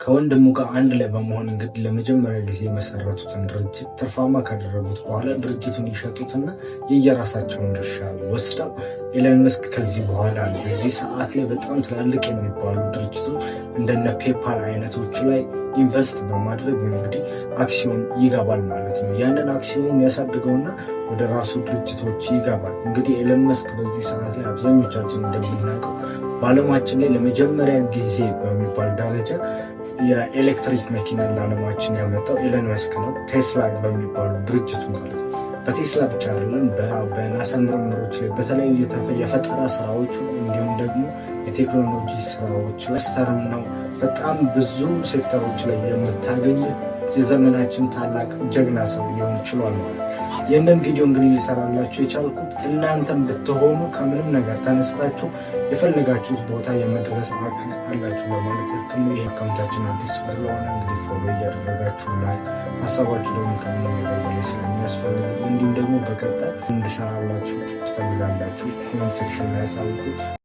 ከወንድሙ ጋር አንድ ላይ በመሆን እንግዲህ ለመጀመሪያ ጊዜ የመሰረቱትን ድርጅት ትርፋማ ካደረጉት በኋላ ድርጅቱን ይሸጡትና የየራሳቸውን ድርሻ ወስደው ኤለን መስክ ከዚህ በኋላ በዚህ ሰዓት ላይ በጣም ትላልቅ የሚባሉ ድርጅቶች እንደነ ፔፓል አይነቶቹ ላይ ኢንቨስት በማድረግ እንግዲህ አክሲዮን ይገባል ማለት ነው። ያንን አክሲዮን ያሳድገውና ወደ ራሱ ድርጅቶች ይገባል። እንግዲህ ኤለን መስክ በዚህ ሰዓት ላይ አብዛኞቻችን እንደምናውቀው በዓለማችን ላይ ለመጀመሪያ ጊዜ በሚባል ደረጃ የኤሌክትሪክ መኪና ለዓለማችን ያመጣው ኤለን መስክ ነው። ቴስላ በሚባሉ ድርጅቱ ማለት ነው። በቴስላ ብቻ አይደለም፣ በናሳ ምርምሮች ላይ በተለያዩ የፈጠራ ስራዎች እንዲሁም ደግሞ የቴክኖሎጂ ስራዎች ለስተርም ነው። በጣም ብዙ ሴክተሮች ላይ የምታገኙት የዘመናችን ታላቅ ጀግና ሰው ሊሆን ይችላል ማለት ነው። ይህንን ቪዲዮ እንግዲህ ሊሰራላችሁ የቻልኩት እናንተም ብትሆኑ ከምንም ነገር ተነስታችሁ የፈለጋችሁት ቦታ የመድረስ አቅም አላችሁ በማለት ያክል ነው። ይህ አካውንታችን አዲስ ስለሆነ እንግዲህ ፎሎ እያደረጋችሁ ላይ ሀሳባችሁ ደግሞ ከምንም ነገር በላይ ስለሚያስፈልግ እንዲሁም ደግሞ በቀጣይ እንድሰራላችሁ ትፈልጋላችሁ ኮመንት ሴክሽን ላይ ያሳውቁት።